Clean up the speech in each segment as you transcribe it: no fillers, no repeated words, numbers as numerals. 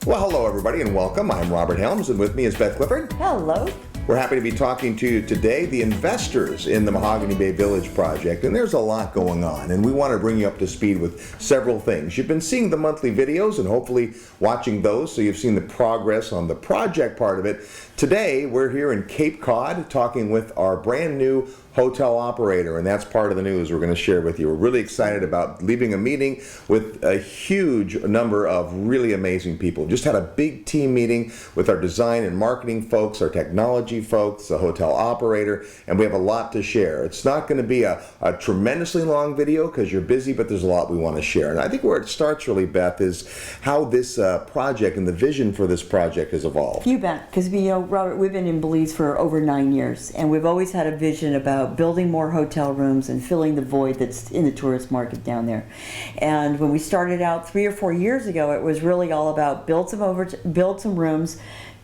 Well, hello everybody and welcome. I'm Robert Helms and with me is Beth Clifford. Hello. We're happy to be talking to you today, the investors in the Mahogany Bay Village project, and there's a lot going on, and we want to bring you up to speed with several things. You've been seeing the monthly videos and hopefully watching those, so you've seen the progress on the project part of it. Today, we're here in Cape Cod talking with our brand new hotel operator, and that's part of the news we're going to share with you. We're really excited about leaving a meeting with a huge number of really amazing people. Just had a big team meeting with our design and marketing folks, our technology folks, the hotel operator, and we have a lot to share. It's not going to be a tremendously long video because you're busy, but there's a lot we want to share. And I think where it starts really, Beth, is how this project and the vision for this project has evolved. You bet, because Robert, we've been in Belize for over 9 years, and we've always had a vision about building more hotel rooms and filling the void that's in the tourist market down there. And when we started out 3 or 4 years ago, it was really all about build some rooms,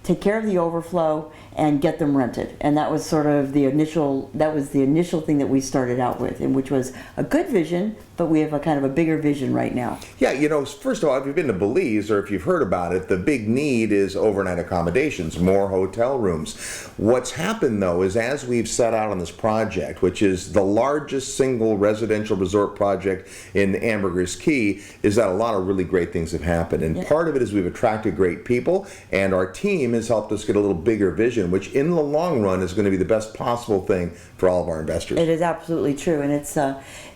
take care of the overflow, and get them rented. And that was sort of the initial thing that we started out with, and which was a good vision, but we have a kind of a bigger vision right now. Yeah, first of all, if you've been to Belize or if you've heard about it, the big need is overnight accommodations, more hotel rooms. What's happened though is as we've set out on this project, which is the largest single residential resort project in Ambergris Key, is that a lot of really great things have happened. And part of it is we've attracted great people, and our team has helped us get a little bigger vision, which in the long run is going to be the best possible thing for all of our investors. It is absolutely true, and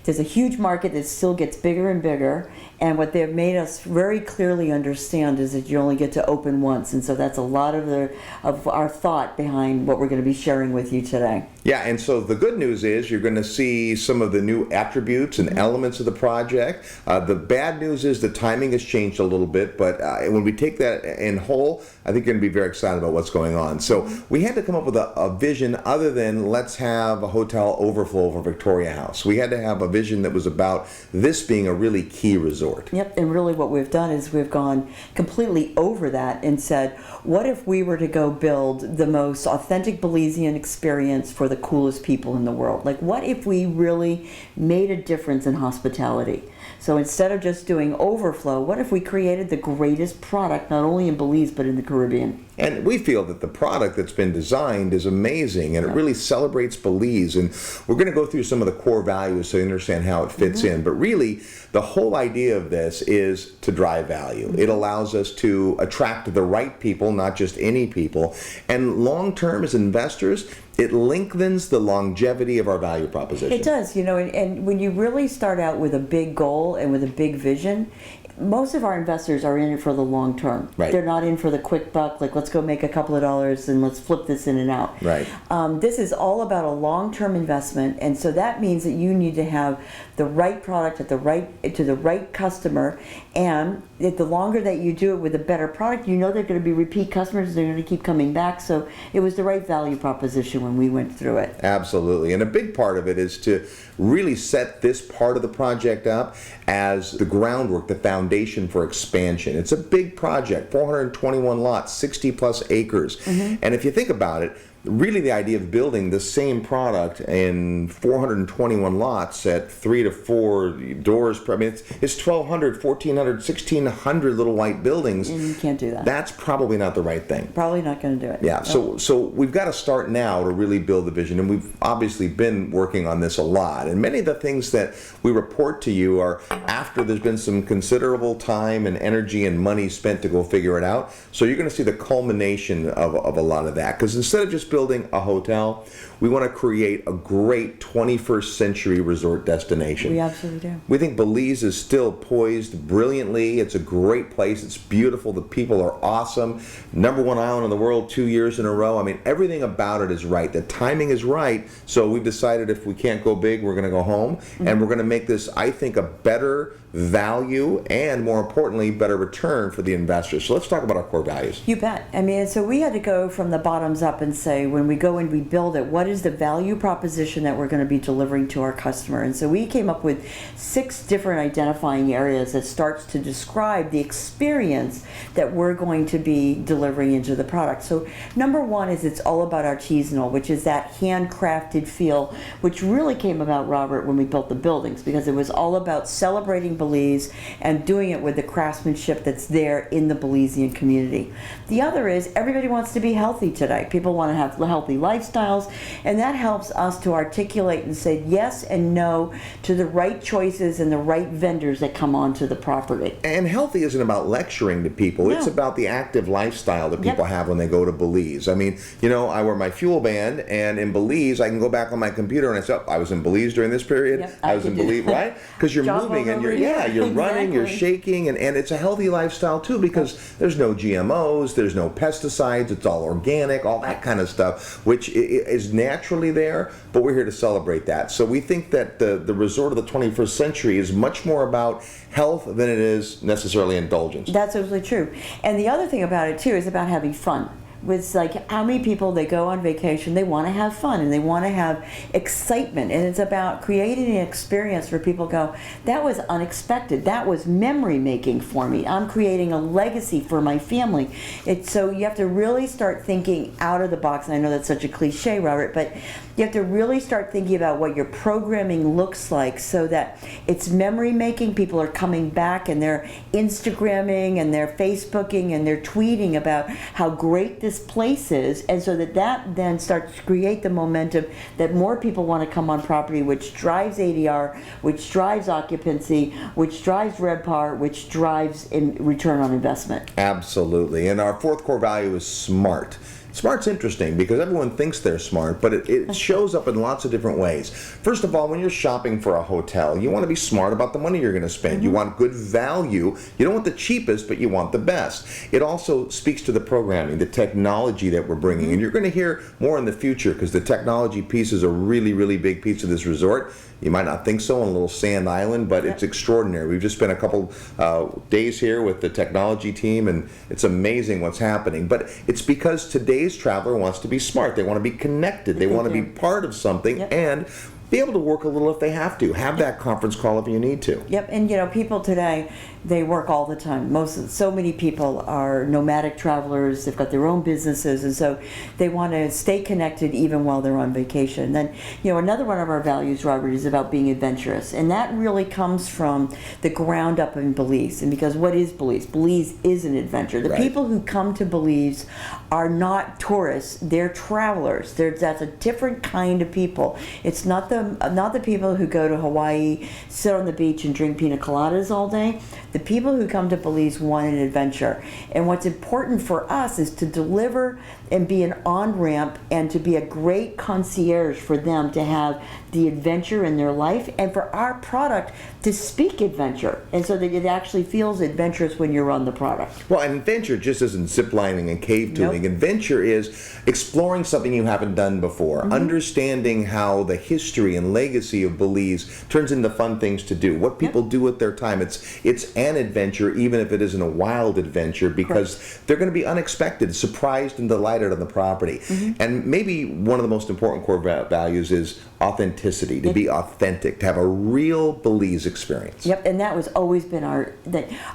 there's a huge market that still gets bigger and bigger, and what they've made us very clearly understand is that you only get to open once, and so that's a lot of our thought behind what we're going to be sharing with you today. Yeah, and so the good news is you're going to see some of the new attributes and elements of the project. The bad news is the timing has changed a little bit, but when we take that in whole, I think you're going to be very excited about what's going on. So we had to come up with a vision other than let's have a hotel overflow for Victoria House. We had to have a vision that was about this being a really key resort. Yep, and really what we've done is we've gone completely over that and said, what if we were to go build the most authentic Belizean experience for the coolest people in the world? Like, what if we really made a difference in hospitality? So instead of just doing overflow, what if we created the greatest product, not only in Belize, but in the Caribbean? And we feel that the product that's been designed is amazing, and it really celebrates Belize. And we're going to go through some of the core values so you understand how it fits in. But really, the whole idea of this is to drive value. It allows us to attract the right people, not just any people. And long-term, as investors, it lengthens the longevity of our value proposition. It does, and when you really start out with a big goal and with a big vision, most of our investors are in it for the long term. Right. They're not in for the quick buck, like let's go make a couple of dollars and let's flip this in and out. Right. This is all about a long-term investment, and so that means that you need to have the right product to the right customer, and the longer that you do it with a better product, they're going to be repeat customers, they're going to keep coming back. So it was the right value proposition when we went through it. Absolutely, and a big part of it is to really set this part of the project up as the groundwork, the foundation for expansion. It's a big project, 421 lots, 60 plus acres. And if you think about it, really the idea of building the same product in 421 lots at 3 to 4 doors per, it's 1,200, 1,400, 1,600 little white buildings. And you can't do that. That's probably not the right thing. Probably not going to do it. Yeah, so we've got to start now to really build the vision, and we've obviously been working on this a lot. And many of the things that we report to you are after there's been some considerable time and energy and money spent to go figure it out. So you're going to see the culmination of a lot of that, because instead of just building a hotel, we want to create a great 21st century resort destination. We absolutely do. We think Belize is still poised brilliantly. It's a great place. It's beautiful. The people are awesome. #1 island in the world 2 years in a row. Everything about it is right. The timing is right. So we've decided if we can't go big, we're going to go home. And we're going to make this, I think, a better value and, more importantly, better return for the investors. So let's talk about our core values. You bet. So we had to go from the bottoms up and say, when we go and we build it, what is the value proposition that we're going to be delivering to our customer? And so we came up with 6 different identifying areas that starts to describe the experience that we're going to be delivering into the product. So number 1 is it's all about artisanal, which is that handcrafted feel, which really came about, Robert, when we built the buildings, because it was all about celebrating Belize and doing it with the craftsmanship that's there in the Belizean community. The other is everybody wants to be healthy today. People want to have healthy lifestyles, and that helps us to articulate and say yes and no to the right choices and the right vendors that come onto the property. And healthy isn't about lecturing to people. No. It's about the active lifestyle that people have when they go to Belize. I mean, you know, I wear my fuel band, and in Belize, I can go back on my computer and I say, oh, I was in Belize during this period. Yep, I was in Belize, right? Because you're moving and you're you're running, you're shaking, and it's a healthy lifestyle too, because there's no GMOs, there's no pesticides, it's all organic, all that kind of stuff, which is naturally there, but we're here to celebrate that. So we think that the resort of the 21st century is much more about health than it is necessarily indulgence. That's absolutely true. And the other thing about it too is about having fun. With like how many people, they go on vacation, they want to have fun and they want to have excitement, and it's about creating an experience where people go, that was unexpected, that was memory making for me, I'm creating a legacy for my family. So you have to really start thinking out of the box, and I know that's such a cliche, Robert, but you have to really start thinking about what your programming looks like so that it's memory making. People are coming back and they're Instagramming and they're Facebooking and they're tweeting about how great this place is, and so that then starts to create the momentum that more people want to come on property, which drives ADR, which drives occupancy, which drives RevPAR, which drives in return on investment. Absolutely. And our fourth core value is smart. Smart's interesting because everyone thinks they're smart, but it shows up in lots of different ways. First of all, when you're shopping for a hotel, you want to be smart about the money you're going to spend. You want good value. You don't want the cheapest, but you want the best. It also speaks to the programming, the technology that we're bringing. And you're going to hear more in the future because the technology piece is a really, really big piece of this resort. You might not think so on a little sand island, but it's extraordinary. We've just spent a couple days here with the technology team, and it's amazing what's happening. But it's because today's traveler wants to be smart. They want to be connected. They want to be part of something and be able to work a little if they have to. Have that conference call if you need to. Yep, and you know, people today, they work all the time. So many people are nomadic travelers. They've got their own businesses, and so they want to stay connected even while they're on vacation. And then, you know, another one of our values, Robert, is about being adventurous, and that really comes from the ground up in Belize. And because what is Belize? Belize is an adventure. The people who come to Belize are not tourists; they're travelers. That's a different kind of people. It's not the people who go to Hawaii, sit on the beach, and drink pina coladas all day. The people who come to Belize want an adventure. And what's important for us is to deliver and be an on-ramp and to be a great concierge for them to have the adventure in their life, and for our product to speak adventure, and so that it actually feels adventurous when you're on the product. Well, and adventure just isn't ziplining and cave tubing. Adventure is exploring something you haven't done before, understanding how the history and legacy of Belize turns into fun things to do, what people do with their time. It's an adventure, even if it isn't a wild adventure, because they're going to be unexpected, surprised and delighted on the property. And maybe one of the most important core values is authenticity, to be authentic, to have a real Belize experience. Yep, and that was always been our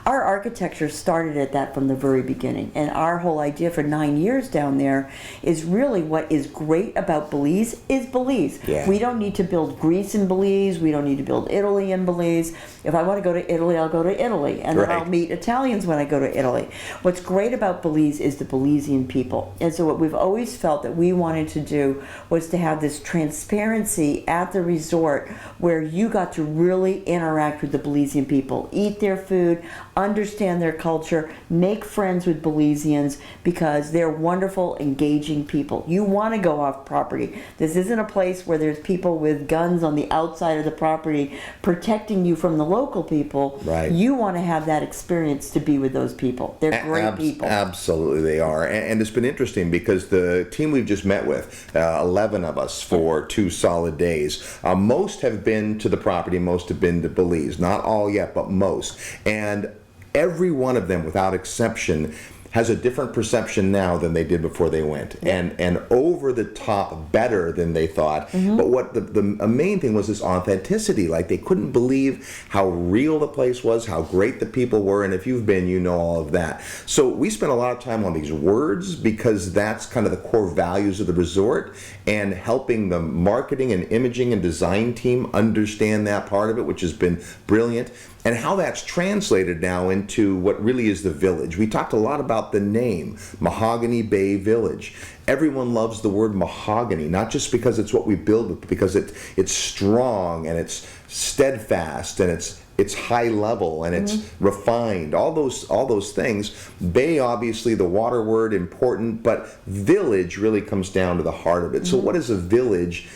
architecture started at that from the very beginning. And our whole idea for 9 years down there is really what is great about Belize is Belize. We don't need to build Greece in Belize. We don't need to build Italy in Belize. If I want to go to Italy, I'll go to Italy, and then I'll meet Italians when I go to Italy. What's great about Belize is the Belizean people. And so what we've always felt that we wanted to do was to have this transparency at the resort where you got to really interact with the Belizean people, eat their food, understand their culture, make friends with Belizeans, because they're wonderful, engaging people. You want to go off property. This isn't a place where there's people with guns on the outside of the property protecting you from the local people. You want to have that experience to be with those people. They're great people. Absolutely, they are. And it's been interesting because the team we've just met with, 11 of us for 2 solid days, most have been to the property, most have been to Belize. Not all yet, but most. And every one of them, without exception, has a different perception now than they did before they went, and over the top better than they thought. But what the main thing was this authenticity. Like, they couldn't believe how real the place was, how great the people were, and if you've been, you know all of that. So we spent a lot of time on these words because that's kind of the core values of the resort, and helping the marketing and imaging and design team understand that part of it, which has been brilliant. and how that's translated now into what really is the village. We talked a lot about the name, Mahogany Bay Village. Everyone loves the word mahogany, not just because it's what we build with, but because it's strong and it's steadfast and it's high level and it's refined. All those things. Bay, obviously, the water word, important, but village really comes down to the heart of it. So what is a village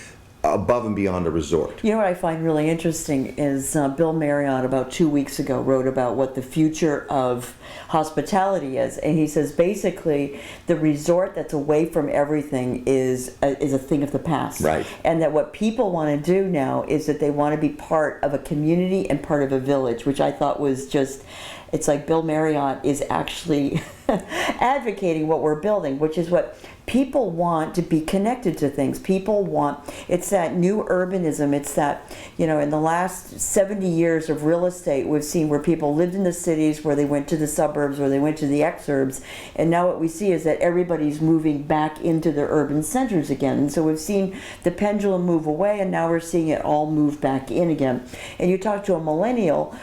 above and beyond a resort? You know what I find really interesting is Bill Marriott about 2 weeks ago wrote about what the future of hospitality is, and he says basically the resort that's away from everything is a thing of the past, right? And that what people want to do now is that they want to be part of a community and part of a village, which I thought was just, it's like Bill Marriott is actually advocating what we're building, which is what people want, to be connected to things. People want, it's that new urbanism. It's that, in the last 70 years of real estate, we've seen where people lived in the cities, where they went to the suburbs, where they went to the exurbs, and now what we see is that everybody's moving back into the urban centers again. And so we've seen the pendulum move away, and now we're seeing it all move back in again. And you talk to a millennial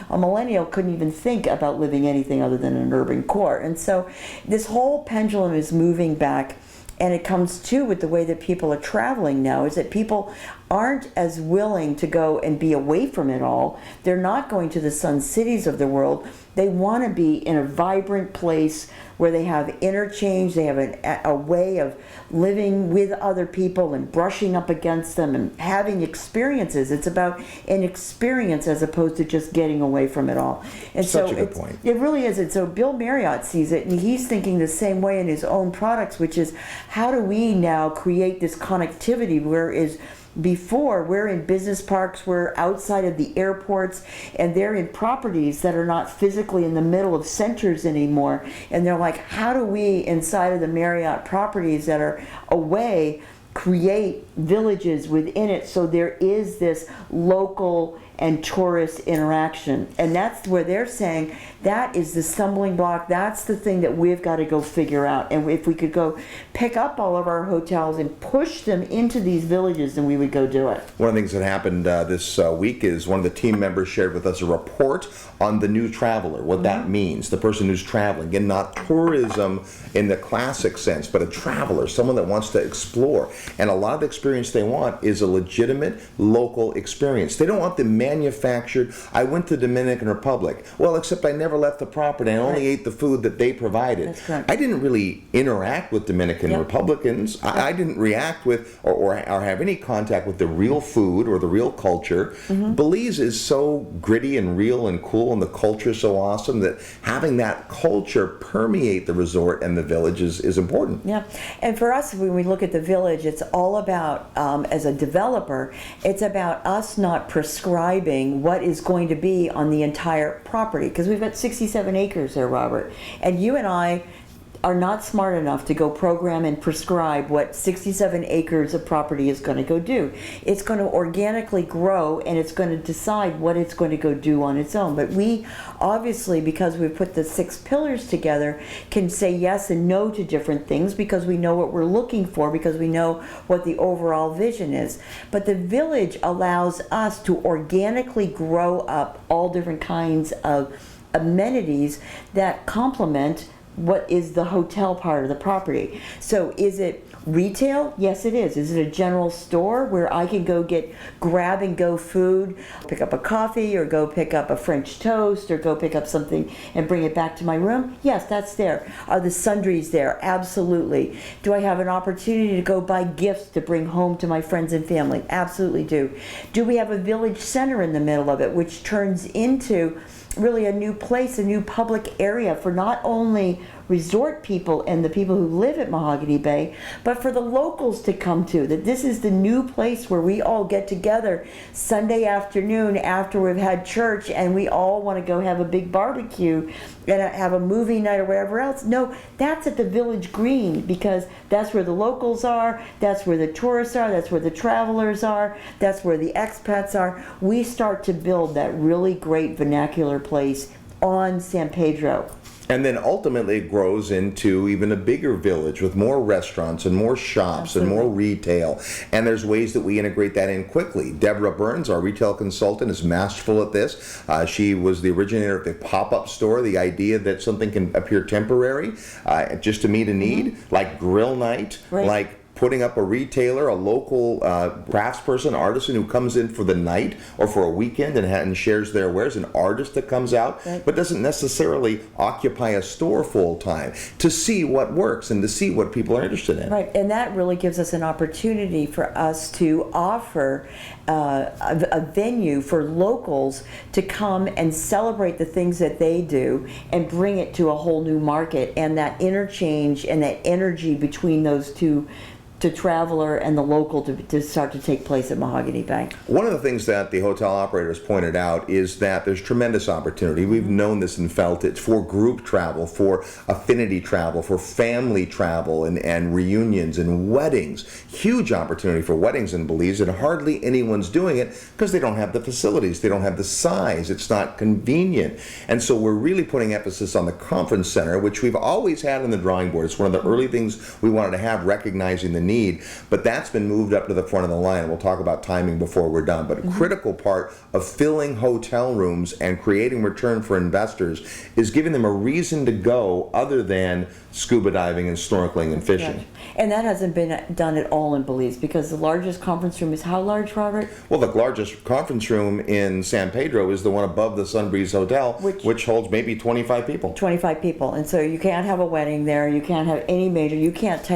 couldn't even think about living anything other than an urban core. And so this whole pendulum is moving back. And it comes too with the way that people are traveling now, is that people aren't as willing to go and be away from it all. They're not going to the sun cities of the world. They want to be in a vibrant place where they have interchange, they have a way of living with other people and brushing up against them and having experiences. It's about an experience as opposed to just getting away from it all. And Such a good point. It really is. And so Bill Marriott sees it, and he's thinking the same way in his own products, which is, how do we now create this connectivity, whereas before we're in business parks, we're outside of the airports, and they're in properties that are not physically in the middle of centers anymore. And they're like, how do we, inside of the Marriott properties that are away, create villages within it so there is this local and tourist interaction? And that's where they're saying that is the stumbling block. That's the thing that we've got to go figure out. And if we could go pick up all of our hotels and push them into these villages, then we would go do it. One of the things that happened this week is one of the team members shared with us a report on the new traveler, what that means, the person who's traveling. Again, not tourism in the classic sense, but a traveler, someone that wants to explore. And a lot of the experience they want is a legitimate local experience. They don't want the manufactured, I went to the Dominican Republic. Well, except I never left the property. I only ate the food that they provided. That's correct. I didn't really interact with Dominican Republicans. I didn't react with or have any contact with the real food or the real culture. Belize is so gritty and real and cool, and the culture is so awesome that having that culture permeate the resort and the village is important. Yeah, and for us, when we look at the village, it's all about, as a developer, it's about us not prescribing what is going to be on the entire property, because we've got 67 acres there, Robert, and you and I are not smart enough to go program and prescribe what 67 acres of property is going to go do. It's going to organically grow, and it's going to decide what it's going to go do on its own. But we obviously, because we've put the 6 pillars together, can say yes and no to different things because we know what we're looking for, because we know what the overall vision is. But the village allows us to organically grow up all different kinds of amenities that complement what is the hotel part of the property. So is it retail? Yes, it is. Is it a general store where I can go get grab and go food, pick up a coffee, or go pick up a French toast, or go pick up something and bring it back to my room? Yes, that's there. Are the sundries there? Absolutely. Do I have an opportunity to go buy gifts to bring home to my friends and family? Absolutely do. Do we have a village center in the middle of it, which turns into really a new place, a new public area for not only resort people and the people who live at Mahogany Bay, but for the locals to come to, that this is the new place where we all get together Sunday afternoon after we've had church and we all want to go have a big barbecue and have a movie night or wherever else. No, that's at the Village Green, because that's where the locals are, that's where the tourists are, that's where the travelers are, that's where the expats are. We start to build that really great vernacular place on San Pedro. And then ultimately it grows into even a bigger village with more restaurants and more shops and more retail. And there's ways that we integrate that in quickly. Deborah Burns, our retail consultant, is masterful at this. She was the originator of the pop-up store, the idea that something can appear temporary just to meet a need, like grill night, like putting up a retailer, a local craftsperson, artisan who comes in for the night or for a weekend and shares their wares, an artist that comes out, but doesn't necessarily occupy a store full time, to see what works and to see what people are interested in. Right, and that really gives us an opportunity for us to offer a venue for locals to come and celebrate the things that they do and bring it to a whole new market, and that interchange and that energy between those two, the traveler and the local, to start to take place at Mahogany Bay. One of the things that the hotel operators pointed out is that there's tremendous opportunity. We've known this and felt it for group travel, for affinity travel, for family travel and reunions and weddings. Huge opportunity for weddings in Belize, and hardly anyone's doing it because they don't have the facilities, they don't have the size, it's not convenient. And so we're really putting emphasis on the conference center, which we've always had on the drawing board. It's one of the early things we wanted to have, recognizing the need. But that's been moved up to the front of the line. We'll talk about timing before we're done. But a critical part of filling hotel rooms and creating return for investors is giving them a reason to go other than scuba diving and snorkeling and fishing. Right. And that hasn't been done at all in Belize, because the largest conference room is how large, Robert? Well, the largest conference room in San Pedro is the one above the Sunbreeze Hotel, which holds maybe 25 people. 25 people. And so you can't have a wedding there, you can't have any major, you can't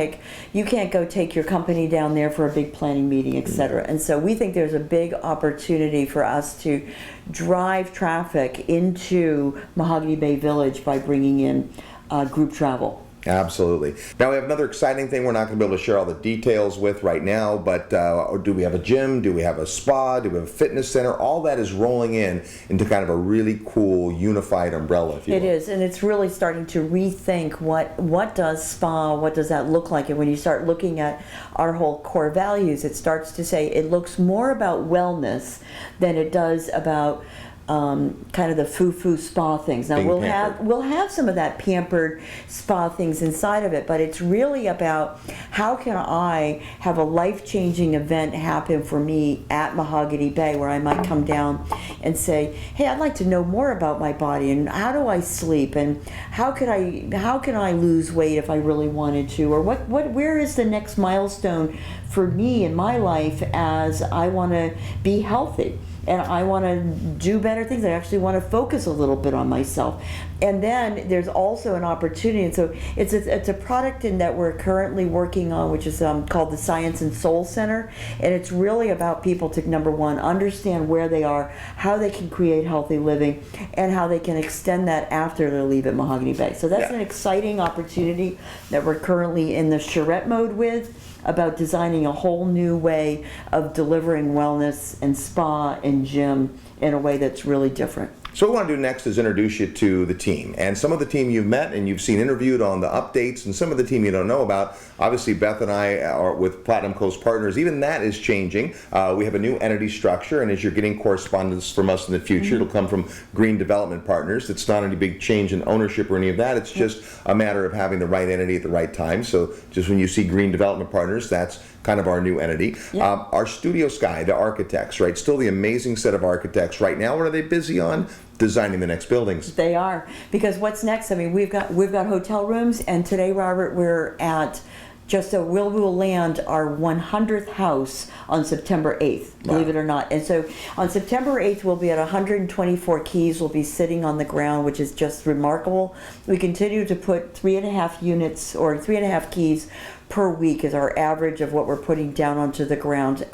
go take your company down there for a big planning meeting, etc. And so we think there's a big opportunity for us to drive traffic into Mahogany Bay Village by bringing in group travel. Absolutely. Now we have another exciting thing we're not going to be able to share all the details with right now, but do we have a gym? Do we have a spa? Do we have a fitness center? All that is rolling into kind of a really cool unified umbrella, if you will. It is, and it's really starting to rethink what does spa, what does that look like? And when you start looking at our whole core values, it starts to say it looks more about wellness than it does about kind of the foo-foo spa things. Now we'll have some of that pampered spa things inside of it, but it's really about how can I have a life-changing event happen for me at Mahogany Bay, where I might come down and say, hey, I'd like to know more about my body, and how do I sleep, and how can I lose weight if I really wanted to, or where is the next milestone for me in my life as I want to be healthy. And I want to do better things. I actually want to focus a little bit on myself. And then there's also an opportunity. And so it's a product that we're currently working on, which is called the Science and Soul Center. And it's really about people to, number one, understand where they are, how they can create healthy living, and how they can extend that after their leave at Mahogany Bay. So that's an exciting opportunity that we're currently in the charrette mode with, about designing a whole new way of delivering wellness and spa and gym in a way that's really different. So what we want to do next is introduce you to the team. And some of the team you've met and you've seen interviewed on the updates, and some of the team you don't know about. Obviously, Beth and I are with Platinum Coast Partners. Even that is changing. We have a new entity structure, and as you're getting correspondence from us in the future, it'll come from Green Development Partners. It's not any big change in ownership or any of that. It's just a matter of having the right entity at the right time. So just when you see Green Development Partners, that's kind of our new entity. Our Studio Sky, the architects, right? Still the amazing set of architects. Right now, what are they busy on? Designing the next buildings. They are, because what's next? I mean, we've got hotel rooms, and today, Robert, we're at we will land our 100th house on September 8th, believe it or not. And so on September 8th, we'll be at 124 keys. We'll be sitting on the ground, which is just remarkable. We continue to put 3.5 units or 3.5 keys per week is our average of what we're putting down onto the ground.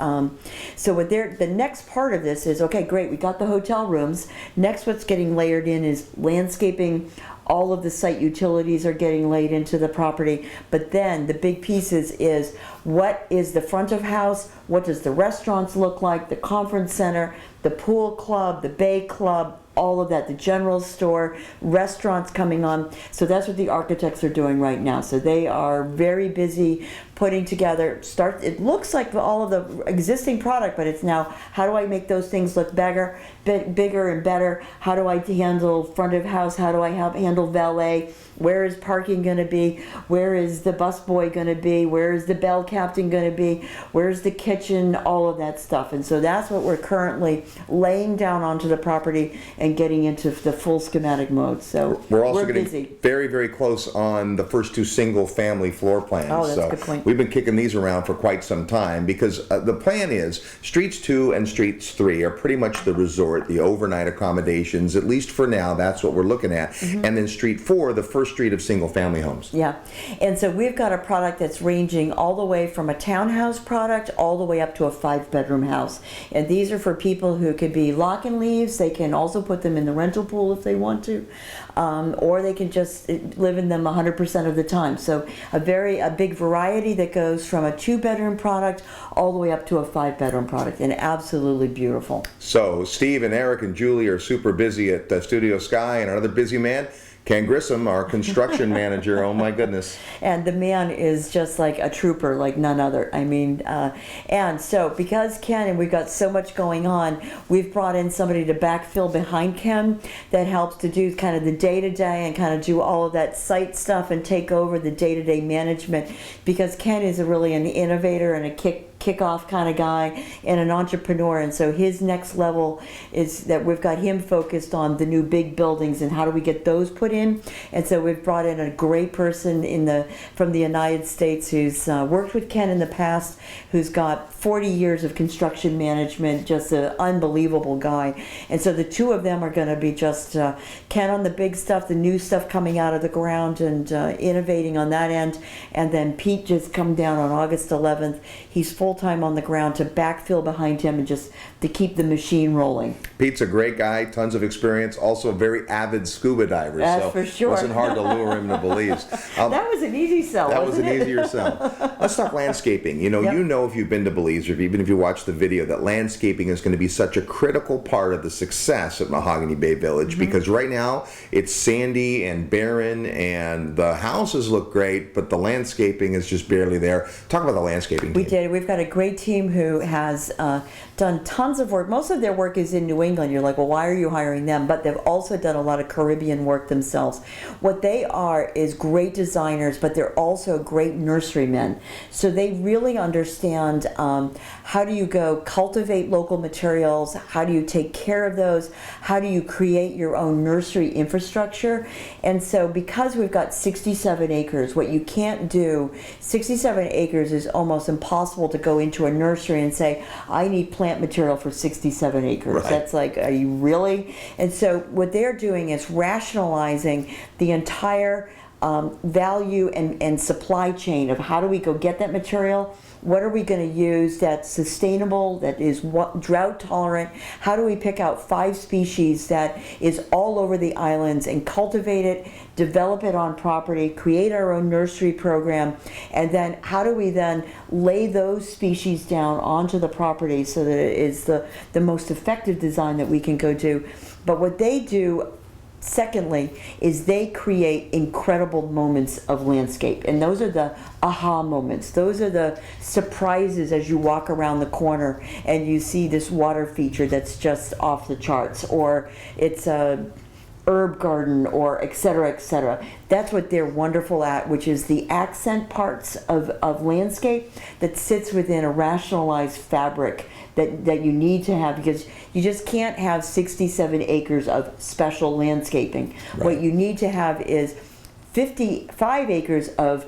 So the next part of this is, okay, great, we got the hotel rooms. Next, what's getting layered in is landscaping. All of the site utilities are getting laid into the property. But then the big pieces is, what is the front of house? What does the restaurants look like? The conference center, the pool club, the bay club, all of that, the general store, restaurants coming on. So that's what the architects are doing right now. So they are very busy putting together, it looks like all of the existing product, but it's now, how do I make those things look bigger and better? How do I handle front of house? How do I handle valet? Where is parking going to be? Where is the busboy going to be? Where is the bell captain going to be? Where's the kitchen? All of that stuff. And so that's what we're currently laying down onto the property and getting into the full schematic mode. So we're also getting busy. very, very close on the first 2 single-family floor plans. Oh, that's a good point. We've been kicking these around for quite some time because the plan is Streets 2 and Streets 3 are pretty much the resort, the overnight accommodations, at least for now. That's what we're looking at. And then Street 4, the first street of single-family homes. Yeah, and so we've got a product that's ranging all the way from a townhouse product all the way up to a 5-bedroom house. And these are for people who could be lock and leaves. They can also put them in the rental pool if they want to, or they can just live in them 100% of the time. So a big variety that goes from a 2-bedroom product all the way up to a 5-bedroom product, and absolutely beautiful. So Steve and Eric and Julie are super busy at Studio Sky, and another busy man, Ken Grissom, our construction manager. Oh my goodness. And the man is just like a trooper, like none other. I mean, and so because Ken, and we've got so much going on, we've brought in somebody to backfill behind Ken that helps to do kind of the day-to-day and kind of do all of that site stuff and take over the day-to-day management, because Ken is really an innovator and a kickoff kind of guy and an entrepreneur, and so his next level is that we've got him focused on the new big buildings and how do we get those put in. And so we've brought in a great person from the United States who's worked with Ken in the past, who's got 40 years of construction management, just an unbelievable guy. And so the two of them are going to be just Ken on the big stuff, the new stuff coming out of the ground and innovating on that end, and then Pete just come down on August 11th. He's full-time on the ground to backfill behind him and just to keep the machine rolling. Pete's a great guy, tons of experience, also a very avid scuba diver. That's so for sure. It wasn't hard to lure him to Belize. That was an easy sell, That was wasn't an it? easier sell. Let's talk landscaping. You know, Yep. you know if you've been to Belize, or even if you watch the video, that landscaping is going to be such a critical part of the success at Mahogany Bay Village, because right now it's sandy and barren and the houses look great, but the landscaping is just barely there. Talk about the landscaping team. We did. We've got a great team who has done tons of work. Most of their work is in New England. You're like, well, why are you hiring them? But they've also done a lot of Caribbean work themselves. What they are is great designers, but they're also great nurserymen. So they really understand how do you go cultivate local materials, how do you take care of those, how do you create your own nursery infrastructure. And so because we've got 67 acres, what you can't do, 67 acres is almost impossible to go into a nursery and say, I need plant material for 67 acres. Right. That's like, are you really? And so what they're doing is rationalizing the entire value and supply chain of how do we go get that material, what are we going to use that's sustainable, that is drought tolerant, how do we pick out 5 species that is all over the islands and cultivate it, develop it on property, create our own nursery program, and then how do we then lay those species down onto the property so that it is the most effective design that we can go do. But what they do, secondly, is they create incredible moments of landscape. And those are the aha moments. Those are the surprises as you walk around the corner and you see this water feature that's just off the charts, or it's a herb garden, or et cetera, et cetera. That's what they're wonderful at, which is the accent parts of landscape that sits within a rationalized fabric that you need to have, because you just can't have 67 acres of special landscaping. Right. What you need to have is 55 acres of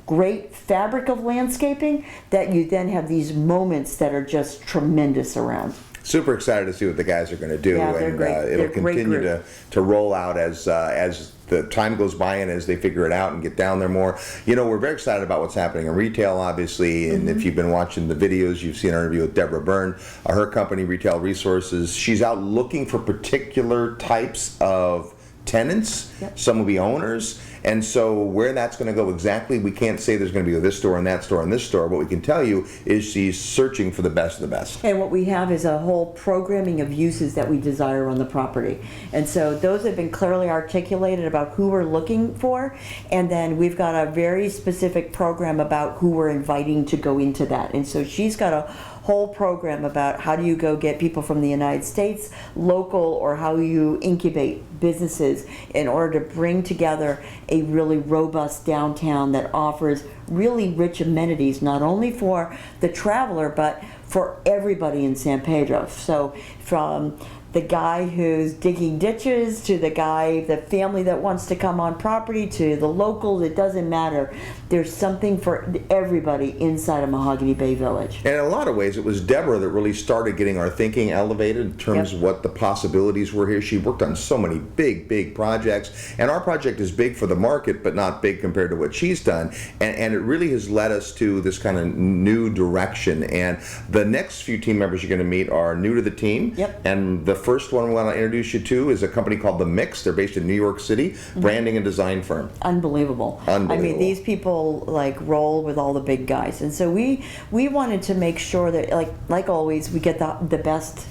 great fabric of landscaping that you then have these moments that are just tremendous around. Super excited to see what the guys are going to do, Yeah, they're and great. it'll They're a great continue group. to roll out as the time goes by and as they figure it out and get down there more. You know, we're very excited about what's happening in retail, obviously, and if you've been watching the videos, you've seen our interview with Deborah Byrne, her company, Retail Resources. She's out looking for particular types of tenants, Yep. some will be owners. And so where that's going to go exactly, we can't say there's going to be this store and that store and this store. What we can tell you is she's searching for the best of the best. And what we have is a whole programming of uses that we desire on the property. And so those have been clearly articulated about who we're looking for. And then we've got a very specific program about who we're inviting to go into that. And so she's got a whole program about how do you go get people from the United States, local, or how you incubate businesses in order to bring together a really robust downtown that offers really rich amenities, not only for the traveler, but for everybody in San Pedro. So from the guy who's digging ditches to the family that wants to come on property to the locals, it doesn't matter. There's something for everybody inside of Mahogany Bay Village. And in a lot of ways, it was Deborah that really started getting our thinking elevated in terms Yep. of what the possibilities were here. She worked on so many big projects. And our project is big for the market, but not big compared to what she's done. And it really has led us to this kind of new direction. And the next few team members you're going to meet are new to the team. Yep. And the first one we want to introduce you to is a company called The Mix. They're based in New York City, branding and design firm. Unbelievable. I mean, these people like roll with all the big guys, and so we wanted to make sure that like always we get the best.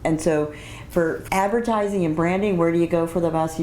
And so for advertising and branding, where do you go for the best?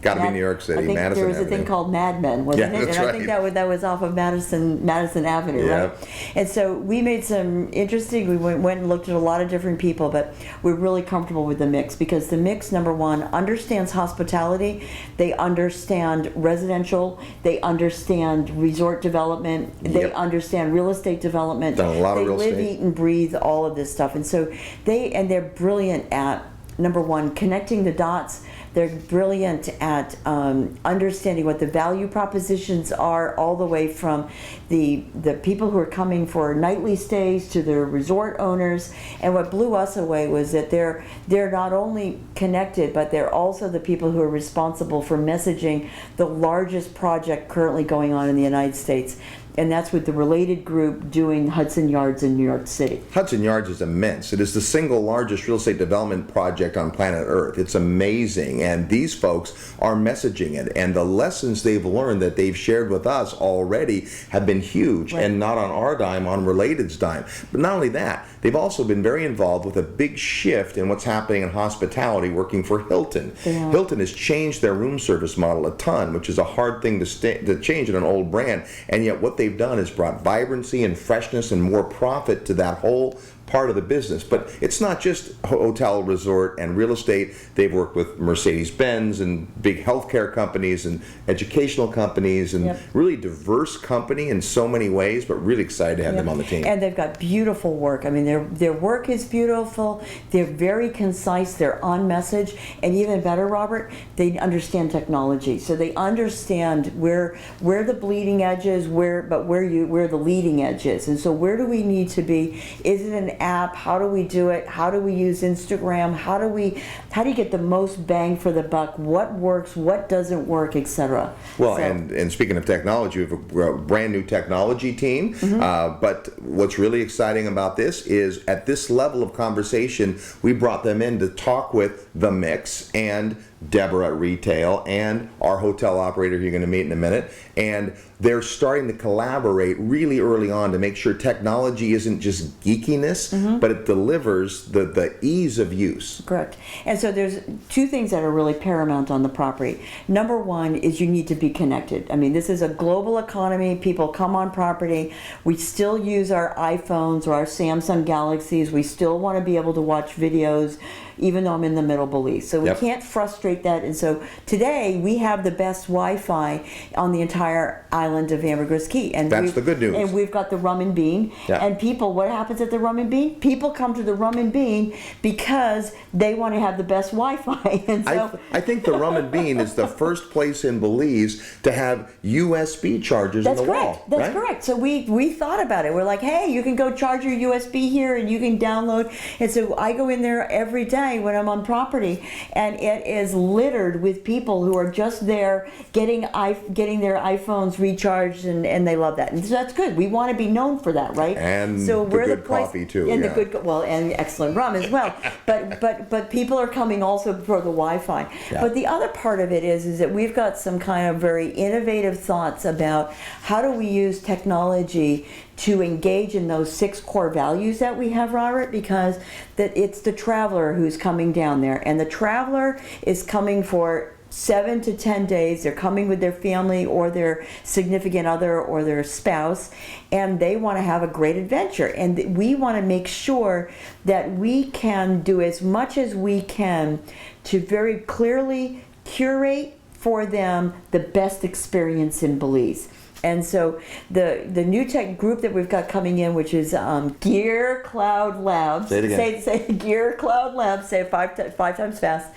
Got to be New York City, I think Madison there was a Avenue. thing called Mad Men, wasn't Yeah, it? that's And I right. think that was off of Madison Avenue, Yeah. right? And so we made some interesting. We went and looked at a lot of different people, but we're really comfortable with The Mix because The Mix, number one, understands hospitality. They understand residential. They understand resort development. They Yep. understand real estate development. Done a lot of real They live, estate. eat, and breathe all of this stuff. And so they're brilliant at, number one, connecting the dots. They're brilliant at understanding what the value propositions are, all the way from the people who are coming for nightly stays to the resort owners. And what blew us away was that they're not only connected, but they're also the people who are responsible for messaging the largest project currently going on in the United States. And that's with the related group doing Hudson Yards in New York City. Hudson Yards is immense. It is the single largest real estate development project on planet Earth. It's amazing, and these folks are messaging it, and the lessons they've learned that they've shared with us already have been huge, Right. and not on our dime, on Related's dime. But not only that, they've also been very involved with a big shift in what's happening in hospitality, working for Hilton. Yeah. Hilton has changed their room service model a ton, which is a hard thing to change in an old brand, and yet what they've done is brought vibrancy and freshness and more profit to that whole part of the business. But it's not just hotel, resort, and real estate. They've worked with Mercedes-Benz and big healthcare companies and educational companies and Yep. really diverse company in so many ways, but really excited to have them on the team. And they've got beautiful work. I mean, their work is beautiful. They're very concise. They're on message. And even better, Robert, they understand technology. So they understand where the bleeding edge is, where the leading edge is. And so where do we need to be? Is it an app? How do we do it? How do we use Instagram? How do you get the most bang for the buck? What works? What doesn't work, etc. Well, So- and speaking of technology, we have a brand new technology team. But what's really exciting about this is at this level of conversation, we brought them in to talk with The Mix and Deborah at retail and our hotel operator who you're going to meet in a minute. And they're starting to collaborate really early on to make sure technology isn't just geekiness, but it delivers the ease of use. Correct. And so there's two things that are really paramount on the property. Number one is you need to be connected. I mean, this is a global economy. People come on property. We still use our iPhones or our Samsung Galaxies. We still want to be able to watch videos, even though I'm in the middle Belize. So we Yep. can't frustrate that. And so today we have the best Wi-Fi on the entire island of Ambergris Key. And That's the good news. And we've got the Rum and Bean. Yeah. And people, what happens at the Rum and Bean? People come to the Rum and Bean because they want to have the best Wi-Fi. And so I think the Rum and Bean is the first place in Belize to have USB chargers in that's the correct. wall. That's right? correct. So we thought about it. We're like, hey, you can go charge your USB here and you can download. And so I go in there every day when I'm on property, and it is littered with people who are just there getting their iPhones recharged, and they love that. And so that's good. We want to be known for that, right? And so the we're good the place, coffee too. and yeah. the good, well, and excellent rum as well. But people are coming also for the Wi-Fi. Yeah. But the other part of it is that we've got some kind of very innovative thoughts about how do we use technology to engage in those 6 core values that we have, Robert, because that it's the traveler who's coming down there, and the traveler is coming for 7 to 10 days. They're coming with their family or their significant other or their spouse, and they want to have a great adventure. And we want to make sure that we can do as much as we can to very clearly curate for them the best experience in Belize. And so the new tech group that we've got coming in, which is Gear Cloud Labs. Say it again. Say Gear Cloud Labs. Say it five times fast.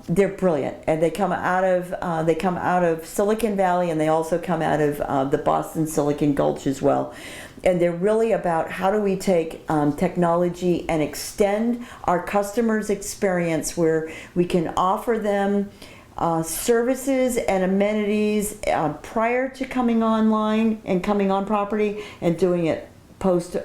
They're brilliant, and they come out of Silicon Valley, and they also come out of the Boston Silicon Gulch as well. And they're really about how do we take technology and extend our customers' experience where we can offer them services and amenities prior to coming online and coming on property, and doing it post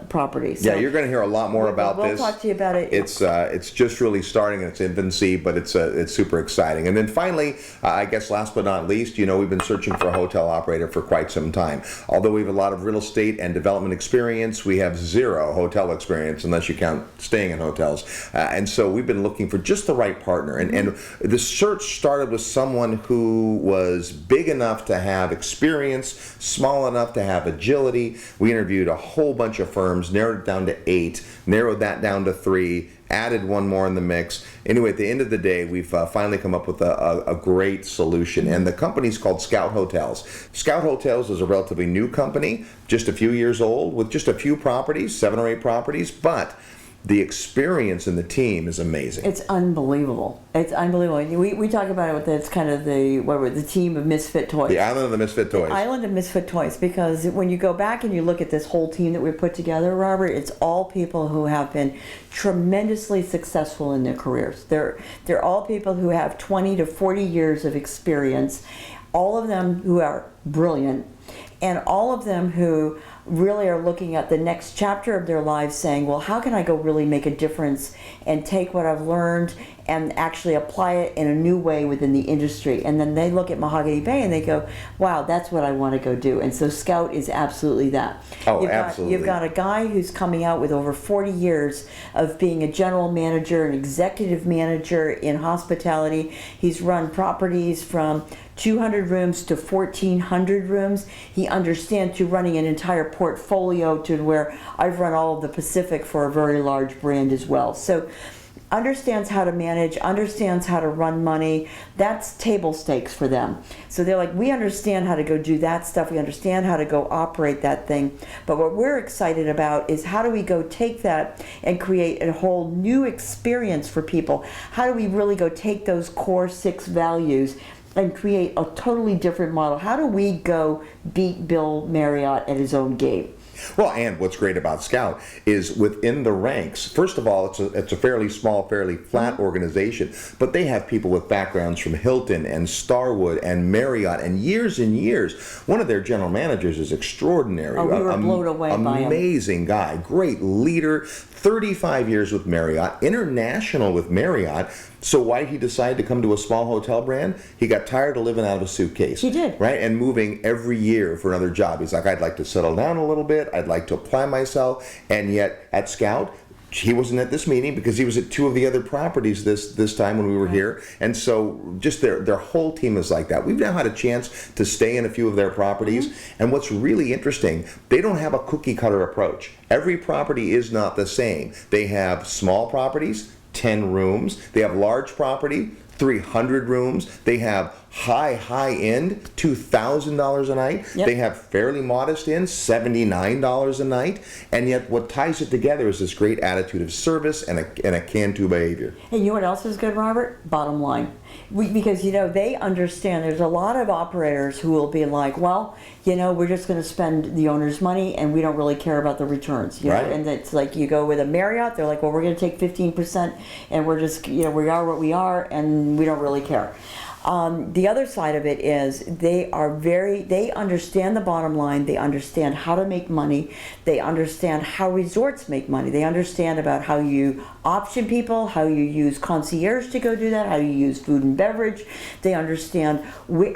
property. So yeah, you're going to hear a lot more about we'll this. We'll talk to you about it. It's just really starting in its infancy, but it's super exciting. And then finally, I guess last but not least, we've been searching for a hotel operator for quite some time. Although we have a lot of real estate and development experience, we have 0 hotel experience unless you count staying in hotels. And so we've been looking for just the right partner. And the search started with someone who was big enough to have experience, small enough to have agility. We interviewed a whole bunch of firms, narrowed it down to 8, narrowed that down to 3, added 1 more in the mix. Anyway, at the end of the day, we've finally come up with a great solution, and the company's called Scout Hotels. Scout Hotels is a relatively new company, just a few years old, with just a few properties, 7 or 8 properties, but the experience in the team is amazing. It's unbelievable. It's unbelievable. We talk about it with it's kind of the team of misfit toys. The island of the misfit toys. The island of misfit toys, because when you go back and you look at this whole team that we've put together, Robert, it's all people who have been tremendously successful in their careers. They're all people who have 20 to 40 years of experience, all of them who are brilliant, and all of them who really are looking at the next chapter of their lives saying, well, how can I go really make a difference and take what I've learned and actually apply it in a new way within the industry? And then they look at Mahogany Bay and they go, wow, that's what I want to go do. And so Scout is absolutely that. Oh, absolutely. You've got a guy who's coming out with over 40 years of being a general manager, an executive manager in hospitality. He's run properties from 200 rooms to 1,400 rooms. He understands to running an entire portfolio to where I've run all of the Pacific for a very large brand as well. So understands how to manage, understands how to run money. That's table stakes for them. So they're like, we understand how to go do that stuff. We understand how to go operate that thing. But what we're excited about is how do we go take that and create a whole new experience for people? How do we really go take those core 6 values and create a totally different model? How do we go beat Bill Marriott at his own game? Well, and what's great about Scout is within the ranks, first of all, it's a fairly small, fairly flat organization, but they have people with backgrounds from Hilton and Starwood and Marriott and years. One of their general managers is extraordinary. Oh, we were blown away by him. Amazing guy, great leader, 35 years with Marriott, international with Marriott. So why did he decide to come to a small hotel brand? He got tired of living out of a suitcase. He did. Right? And moving every year for another job. He's like, I'd like to settle down a little bit. I'd like to apply myself. And yet at Scout, he wasn't at this meeting because he was at 2 of the other properties this time when we were here. And so just their whole team is like that. We've now had a chance to stay in a few of their properties. And what's really interesting, they don't have a cookie cutter approach. Every property is not the same. They have small properties, 10 rooms. They have large property, 300 rooms. They have high end, $2,000 a night. Yep. They have fairly modest end, $79 a night. And yet what ties it together is this great attitude of service and a can-do behavior. And you know what else is good, Robert? Bottom line. Because, they understand there's a lot of operators who will be like, well, we're just going to spend the owner's money and we don't really care about the returns. Right. And it's like you go with a Marriott, they're like, well, we're going to take 15% and we're just, we are what we are and we don't really care. The other side of it is they understand the bottom line. They understand how to make money. They understand how resorts make money. They understand about how you option people, how you use concierge to go do that, how you use food and beverage. They understand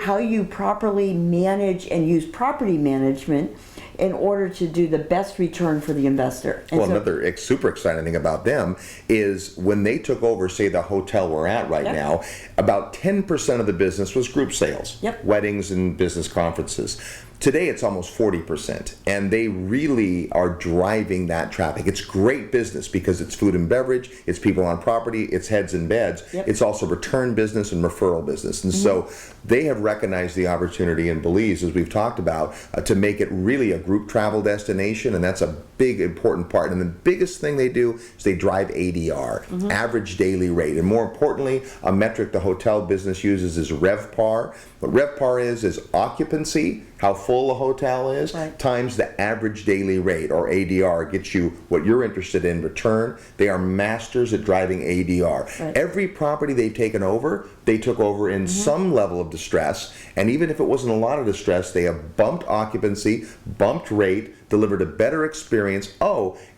how you properly manage and use property management in order to do the best return for the investor. And another super exciting thing about them is when they took over, say, the hotel we're at right now, about 10% of the business was group sales, weddings and business conferences. Today it's almost 40%, and they really are driving that traffic. It's great business because it's food and beverage, it's people on property, it's heads and beds. It's also return business and referral business. And so they have recognized the opportunity in Belize, as we've talked about, to make it really a group travel destination, and that's a big important part. And the biggest thing they do is they drive ADR, average daily rate. And more importantly, a metric the hotel business uses is RevPAR. What RevPAR is occupancy, how full a hotel is, times the average daily rate, or ADR, gets you what you're interested in return. They are masters at driving ADR. Every property they've taken over, they took over in some level of distress, and even if it wasn't a lot of distress, they have bumped occupancy, bumped rate, delivered a better experience.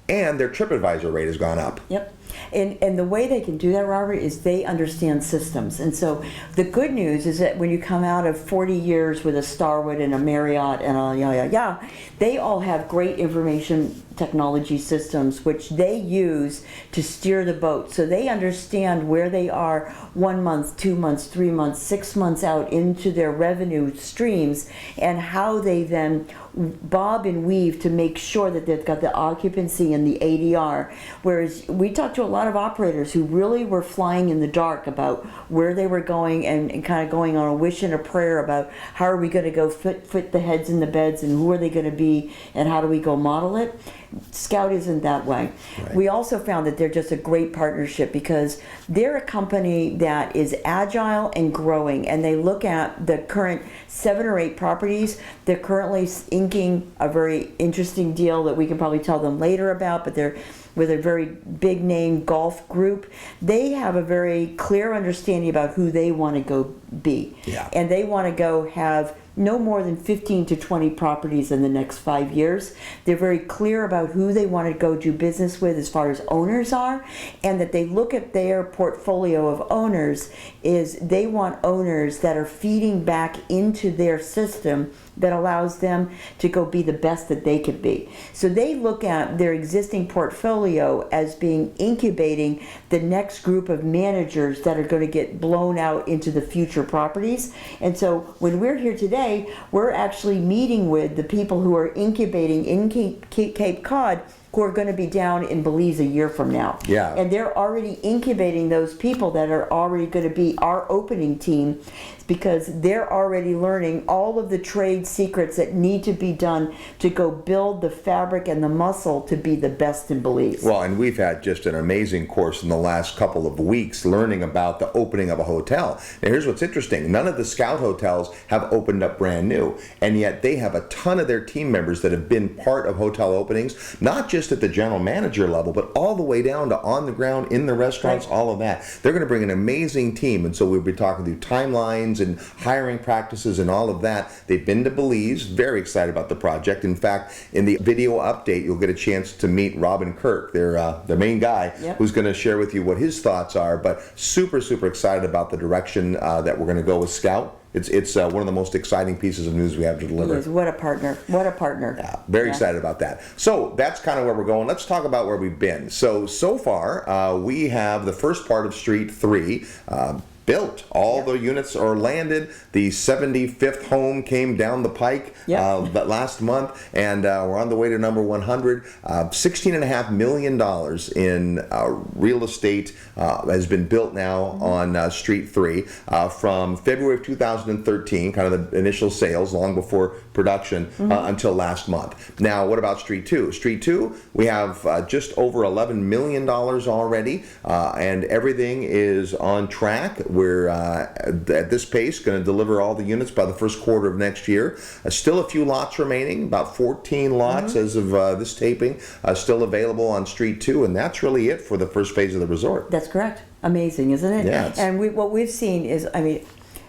And their TripAdvisor rate has gone up. And the way they can do that, Robert, is they understand systems. And so the good news is that when you come out of 40 years with a Starwood and a Marriott and a they all have great information technology systems which they use to steer the boat. So they understand where they are 1 month, 2 months, 3 months, 6 months out into their revenue streams, and how they then bob and weave to make sure that they've got the occupancy and the ADR. Whereas we talked to a lot of operators who really were flying in the dark about where they were going and kind of going on a wish and a prayer about how are we going to go fit the heads in the beds and who are they going to be and how do we go model it. Scout isn't that way. We also found that they're just a great partnership because they're a company that is agile and growing, and they look at the current 7 or 8 properties. They're currently inking a very interesting deal that we can probably tell them later about, but they're with a very big name golf group. They have a very clear understanding about who they want to go be. And they want to go have no more than 15 to 20 properties in the next 5 years. They're very clear about who they want to go do business with as far as owners are, and that they look at their portfolio of owners is they want owners that are feeding back into their system that allows them to go be the best that they could be. So they look at their existing portfolio as being incubating the next group of managers that are going to get blown out into the future properties. And so when we're here today, we're actually meeting with the people who are incubating in Cape Cod, who are going to be down in Belize a year from now. And they're already incubating those people that are already going to be our opening team, because they're already learning all of the trade secrets that need to be done to go build the fabric and the muscle to be the best in Belize. Well, and we've had just an amazing course in the last couple of weeks learning about the opening of a hotel. Now here's what's interesting. None of the Scout hotels have opened up brand new, and yet they have a ton of their team members that have been part of hotel openings, not just at the general manager level, but all the way down to on the ground, in the restaurants, all of that. They're going to bring an amazing team, and so we'll be talking through timelines and hiring practices and all of that. They've been to Belize, very excited about the project. In fact, in the video update, you'll get a chance to meet Robin Kirk, their main guy, who's going to share with you what his thoughts are, but super excited about the direction that we're going to go with Scout. It's one of the most exciting pieces of news we have to deliver. It is. What a partner. What a partner. Yeah, very excited about that. So that's kind of where we're going. Let's talk about where we've been. So far, we have the first part of Street 3. built. All the units are landed. The 75th home came down the pike that last month, and we're on the way to number 100. $16.5 million in real estate has been built now on Street 3 from February of 2013, kind of the initial sales, long before production, until last month. Now, what about Street 2? Street 2, we have just over $11 million already, and everything is on track. We're at this pace going to deliver all the units by the first quarter of next year. Still a few lots remaining, about 14 lots as of this taping, still available on Street 2, and that's really it for the first phase of the resort. That's correct. Amazing, isn't it? Yeah. And what we've seen is, I mean,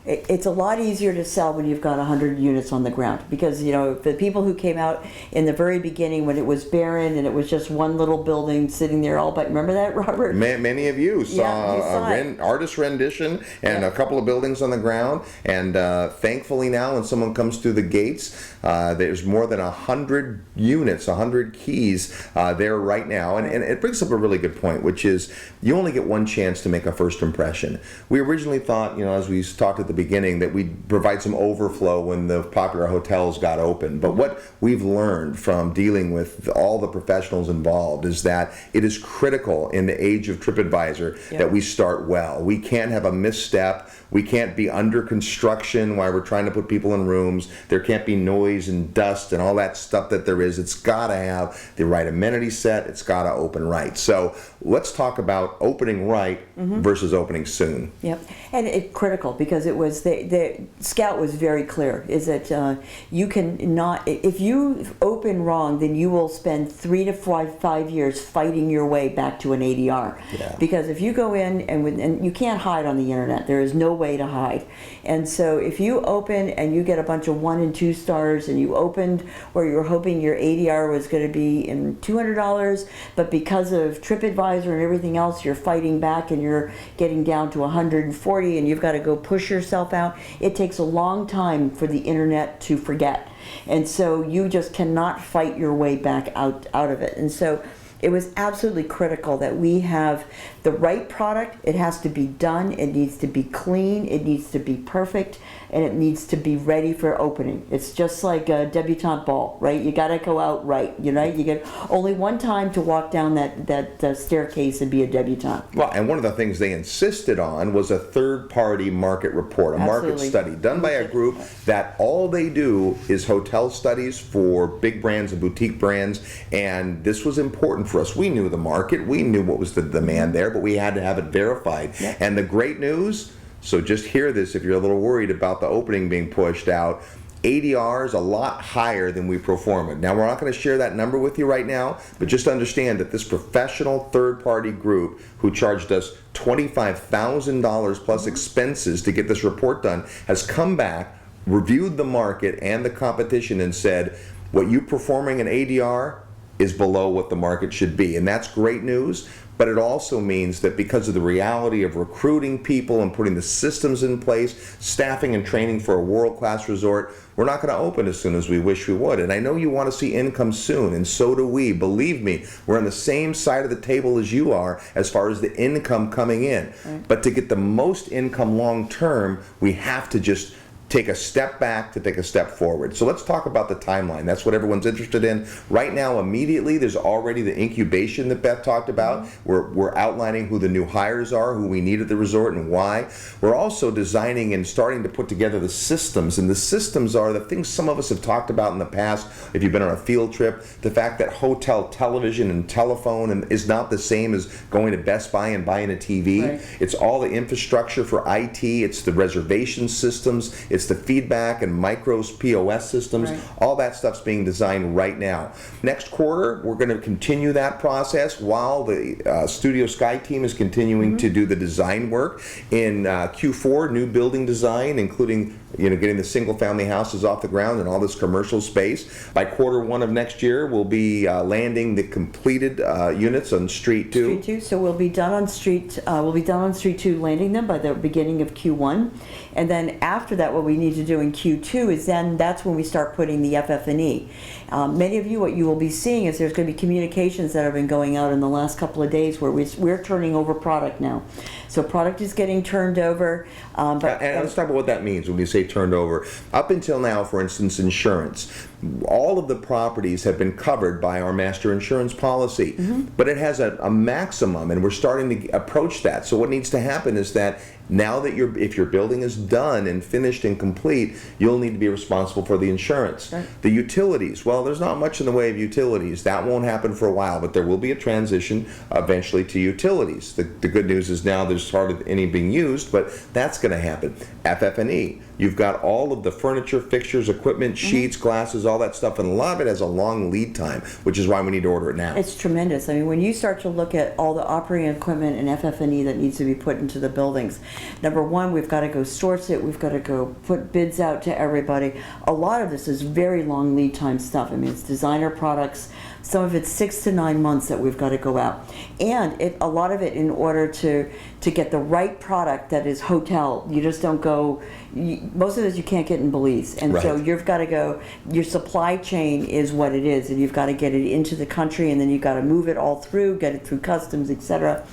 it's a lot easier to sell when you've got 100 units on the ground, because the people who came out in the very beginning when it was barren and it was just one little building sitting there all but remember that, Robert? Many of you saw an artist rendition and a couple of buildings on the ground, and thankfully now when someone comes through the gates, there's more than 100 units, 100 keys there right now, and it brings up a really good point, which is you only get one chance to make a first impression. We originally thought, as we talked at the beginning, that we'd provide some overflow when the popular hotels got open. But what we've learned from dealing with all the professionals involved is that it is critical in the age of TripAdvisor that we start well. We can't have a misstep. We can't be under construction while we're trying to put people in rooms. There can't be noise and dust and all that stuff that there is. It's got to have the right amenity set. It's got to open right. So let's talk about opening right versus opening soon. Yep, and it's critical because it was the Scout was very clear, is that you can not, if you open wrong, then you will spend 3 to 5 years fighting your way back to an ADR. Yeah. Because if you go in and you can't hide on the internet, there is no way to hide. And so if you open and you get a bunch of 1 and 2 stars, and you opened where you were hoping your ADR was going to be in $200, but because of TripAdvisor and everything else, you're fighting back and you're getting down to 140, and you've got to go push yourself out. It takes a long time for the internet to forget, and so you just cannot fight your way back out of it. And so it was absolutely critical that we have the right product. It has to be done. It needs to be clean. It needs to be perfect, and it needs to be ready for opening. It's just like a debutante ball, right? You got to go out right. You get only one time to walk down that staircase and be a debutante. Well, and one of the things they insisted on was a third-party market report, a market study done by a group that all they do is hotel studies for big brands and boutique brands, and this was important for us. We knew the market. We knew what was the demand there, but we had to have it verified. Yep. And the great news, so just hear this if you're a little worried about the opening being pushed out, ADR is a lot higher than we pro forma. Now, we're not going to share that number with you right now, but just understand that this professional third-party group who charged us $25,000 plus expenses to get this report done has come back, reviewed the market and the competition, and said, what you performing in ADR is below what the market should be. And that's great news, but it also means that because of the reality of recruiting people and putting the systems in place, staffing and training for a world-class resort, we're not going to open as soon as we wish we would. And I know you want to see income soon, and so do we. Believe me, we're on the same side of the table as you are as far as the income coming in. Right. But to get the most income long-term, we have to just take a step back to take a step forward. So let's talk about the timeline. That's what everyone's interested in. Right now, immediately, there's already the incubation that Beth talked about. We're outlining who the new hires are, who we need at the resort and why. We're also designing and starting to put together the systems. And the systems are the things some of us have talked about in the past. If you've been on a field trip, the fact that hotel television and telephone is not the same as going to Best Buy and buying a TV. Right. It's all the infrastructure for IT. It's the reservation systems. It's the feedback and micros POS systems. Right. All that stuff's being designed right now. Next quarter, we're going to continue that process while the Studio Sky team is continuing to do the design work. In Q4, new building design, including getting the single-family houses off the ground and all this commercial space. By Q1 of next year, we'll be landing the completed units on Street 2. Street 2. So we'll be done on Street. We'll be done on Street 2, landing them by the beginning of Q1, and then after that, what we need to do in Q2 is that's when we start putting the FF&E. Many of you, what you will be seeing is there's going to be communications that have been going out in the last couple of days where we're turning over product now. So product is getting turned over. And let's talk about what that means when we say turned over. Up until now, for instance, insurance. All of the properties have been covered by our master insurance policy, but it has a maximum, and we're starting to approach that. So what needs to happen is that now that if your building is done and finished and complete, you'll need to be responsible for the insurance. Right. The utilities, well, there's not much in the way of utilities. That won't happen for a while, but there will be a transition eventually to utilities. The good news is now there's hardly any being used, but that's going to happen. FF&E. You've got all of the furniture, fixtures, equipment, sheets, glasses, all that stuff, and a lot of it has a long lead time, which is why we need to order it now. It's tremendous. I mean, when you start to look at all the operating equipment and FF&E that needs to be put into the buildings, number one, we've got to go source it. We've got to go put bids out to everybody. A lot of this is very long lead time stuff. I mean, it's designer products. Some of it's 6 to 9 months that we've got to go out, and a lot of it in order to get the right product that is hotel. You just don't go. Most of this you can't get in Belize, and so you've got to go. Your supply chain is what it is, and you've got to get it into the country, and then you've got to move it all through, get it through customs, etc.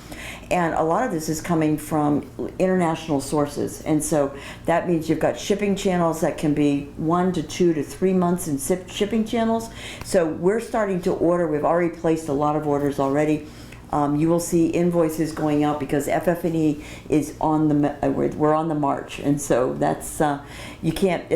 And a lot of this is coming from international sources, and so that means you've got shipping channels that can be 1 to 2 to 3 months in shipping channels. So we're starting to order. We've already placed a lot of orders already. You will see invoices going out because FF&E is on the we're on the march, and so that's you can't.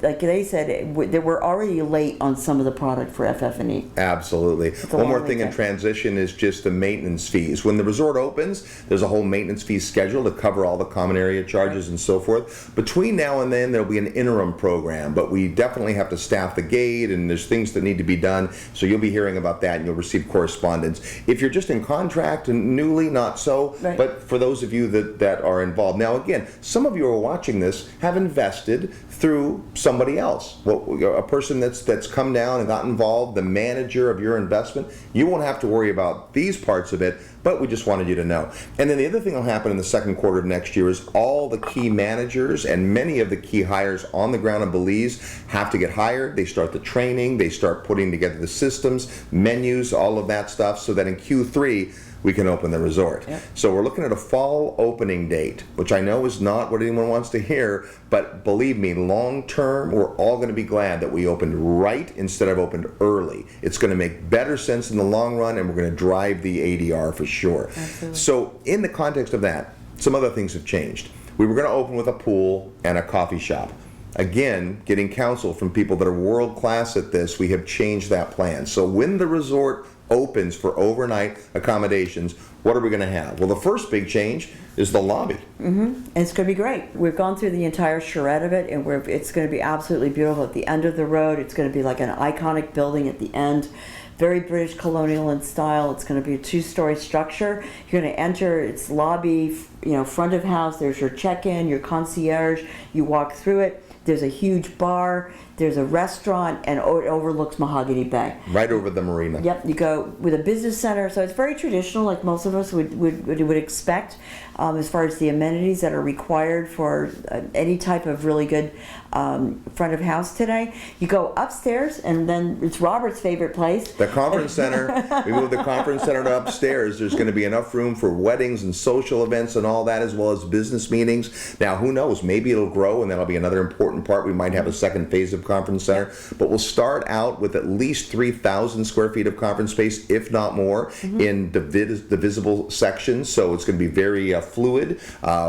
Like they said, we're already late on some of the product for FF&E. Absolutely. One more thing in transition is just the maintenance fees. When the resort opens, there's a whole maintenance fee schedule to cover all the common area charges and so forth. Between now and then, there'll be an interim program, but we definitely have to staff the gate, and there's things that need to be done. So you'll be hearing about that, and you'll receive correspondence. If you're just in contract and newly, not so, but for those of you that are involved. Now again, some of you who are watching this have invested through somebody else. Well, a person that's come down and got involved, the manager of your investment. You won't have to worry about these parts of it, but we just wanted you to know. And then the other thing that'll happen in the second quarter of next year is all the key managers and many of the key hires on the ground in Belize have to get hired. They start the training, they start putting together the systems, menus, all of that stuff, so that in Q3 we can open the resort. Yep. So we're looking at a fall opening date, which I know is not what anyone wants to hear, but believe me, long term, we're all going to be glad that we opened right instead of opened early. It's going to make better sense in the long run, and we're going to drive the ADR for sure. Absolutely. So in the context of that, some other things have changed. We were going to open with a pool and a coffee shop. Again, getting counsel from people that are world class at this, we have changed that plan. So when the resort opens for overnight accommodations, what are we going to have? Well, the first big change is the lobby. And it's going to be great. We've gone through the entire charrette of it, and it's going to be absolutely beautiful. At the end of the road, it's going to be like an iconic building at the end. Very British colonial in style. It's going to be a 2-story structure. You're going to enter its lobby, front of house. There's your check-in, your concierge. You walk through it. There's a huge bar. There's a restaurant, and it overlooks Mahogany Bay. Right over the marina. Yep, you go with a business center, so it's very traditional, like most of us would expect, as far as the amenities that are required for any type of really good front of house today. You go upstairs, and then it's Robert's favorite place. The conference center. We moved the conference center to upstairs. There's going to be enough room for weddings and social events and all that, as well as business meetings. Now, who knows? Maybe it'll grow, and that'll be another important part. We might have a second phase of conference center, but we'll start out with at least 3,000 square feet of conference space, if not more, in the visible sections. So it's going to be very fluid.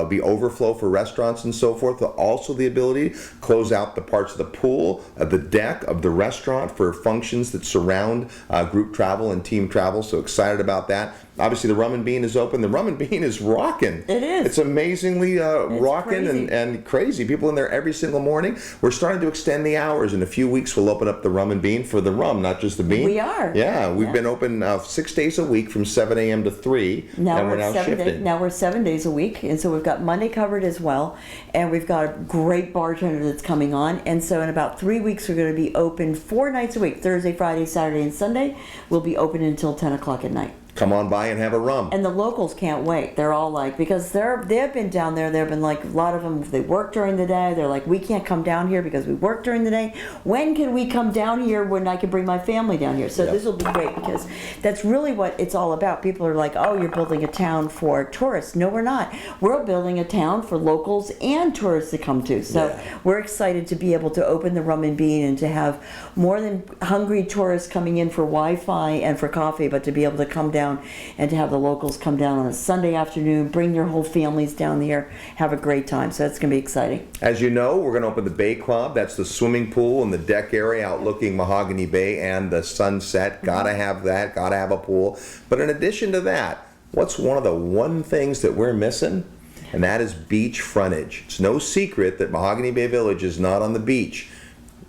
Be overflow for restaurants and so forth. Also the ability to close out the parts of the pool, the deck of the restaurant for functions that surround group travel and team travel. So excited about that. Obviously, the Rum and Bean is open. The Rum and Bean is rocking. It is. It's amazingly rocking and crazy. People in there every single morning. We're starting to extend the hours. In a few weeks, we'll open up the Rum and Bean for the rum, not just the bean. We are. Yeah, we've been open 6 days a week from 7 a.m. to 3, and we're now shifting. Now we're 7 days a week, and so we've got Monday covered as well, and we've got a great bartender that's coming on, and so in about 3 weeks, we're going to be open 4 nights a week, Thursday, Friday, Saturday, and Sunday. We'll be open until 10 o'clock at night. come on by and have a rum. And the locals can't wait. They're all like, because they've been down there. They've been like, a lot of them, they work during the day. They're like, we can't come down here because we work during the day. When can we come down here when I can bring my family down here? So this will be great, because that's really what it's all about. People are like, oh, you're building a town for tourists. No, we're not. We're building a town for locals and tourists to come to. So we're excited to be able to open the Rum and Bean and to have more than hungry tourists coming in for Wi-Fi and for coffee, but to be able to come down and to have the locals come down on a Sunday afternoon, bring their whole families down there, have a great time. So that's going to be exciting. As you know, we're going to open the Bay Club. That's the swimming pool and the deck area outlooking Mahogany Bay and the sunset. Gotta have that, gotta have a pool. But in addition to that, what's one of the things that we're missing? And that is beach frontage. It's no secret that Mahogany Bay Village is not on the beach.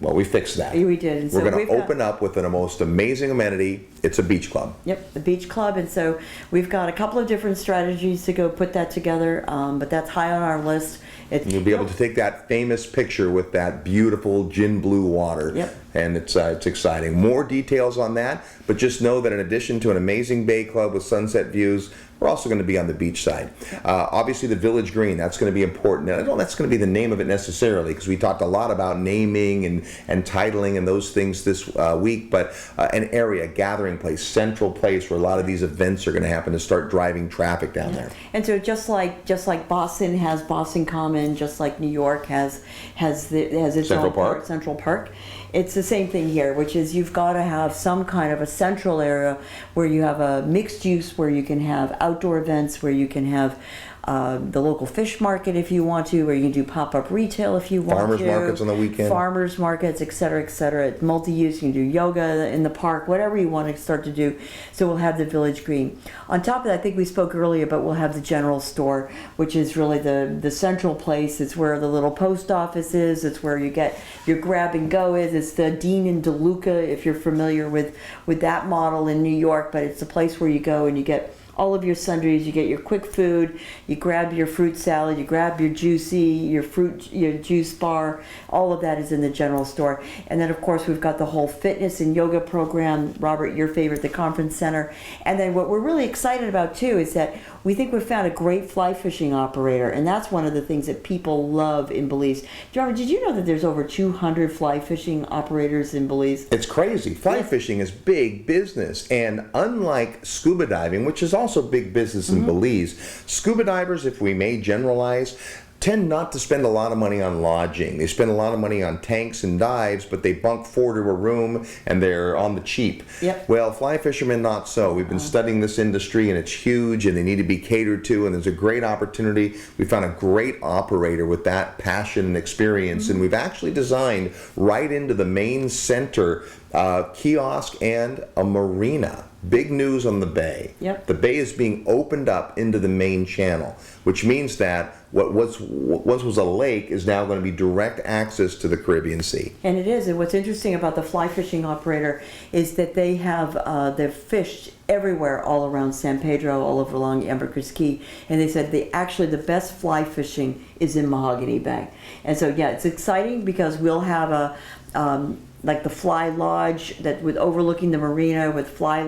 Well, we fixed that. We did. And we're going to open up with the most amazing amenity. It's a beach club. Yep, the beach club. And so we've got a couple of different strategies to go put that together, but that's high on our list. You'll be able to take that famous picture with that beautiful gin blue water. Yep. And it's exciting. More details on that, but just know that in addition to an amazing bay club with sunset views, we're also going to be on the beach side. Obviously, the Village Green, that's going to be important. And I don't know if that's going to be the name of it necessarily, because we talked a lot about naming and titling and those things this week, but an area, gathering place, central place where a lot of these events are going to happen to start driving traffic down there. And so just like Boston has Boston Common, just like New York has its Central own Park. Central Park. It's the same thing here, which is you've got to have some kind of a central area where you have a mixed use, where you can have outdoor events, where you can have the local fish market if you want to, where you can do pop-up retail if you want Farmers to. markets on the weekend. Farmers markets, et cetera, et cetera. It's multi-use. You can do yoga in the park, whatever you want to start to do. So we'll have the Village Green. On top of that, I think we spoke earlier, but we'll have the general store, which is really the central place. It's where the little post office is. It's where you get your grab and go is. It's the Dean and DeLuca, if you're familiar with that model in New York, but it's a place where you go and you get all of your sundries. You get your quick food, you grab your fruit salad, you grab your your juice bar. All of that is in the general store. And then of course we've got the whole fitness and yoga program, Robert, your favorite, the conference center. And then what we're really excited about too is that we think we've found a great fly fishing operator, and that's one of the things that people love in Belize. Robert, did you know that there's over 200 fly fishing operators in Belize? It's crazy. Fly fishing is big business, and unlike scuba diving, which is also big business in Belize, scuba divers, if we may generalize, tend not to spend a lot of money on lodging. They spend a lot of money on tanks and dives, but they bunk 4 to a room and they're on the cheap. Yep. Well, fly fishermen, not so. We've been studying this industry, and it's huge, and they need to be catered to, and there's a great opportunity. We found a great operator with that passion and experience, and we've actually designed right into the main center kiosk and a marina. Big news on the bay. Yep. The bay is being opened up into the main channel, which means that what once was a lake is now going to be direct access to the Caribbean Sea. And it is. And what's interesting about the fly fishing operator is that they have they've fished everywhere all around San Pedro, all over along Ambergris Key, and they said the best fly fishing is in Mahogany Bay. And so yeah, it's exciting because we'll have a like the fly lodge that with overlooking the marina, with fly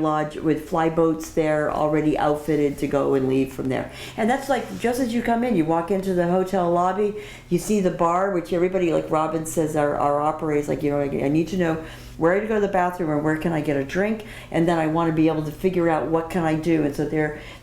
boats there already outfitted to go and leave from there. And that's like just as you come in, you walk into the hotel lobby, you see the bar, which everybody, like Robin says, our operators, like, I need to know where to go to the bathroom or where can I get a drink, and then I want to be able to figure out what can I do. And so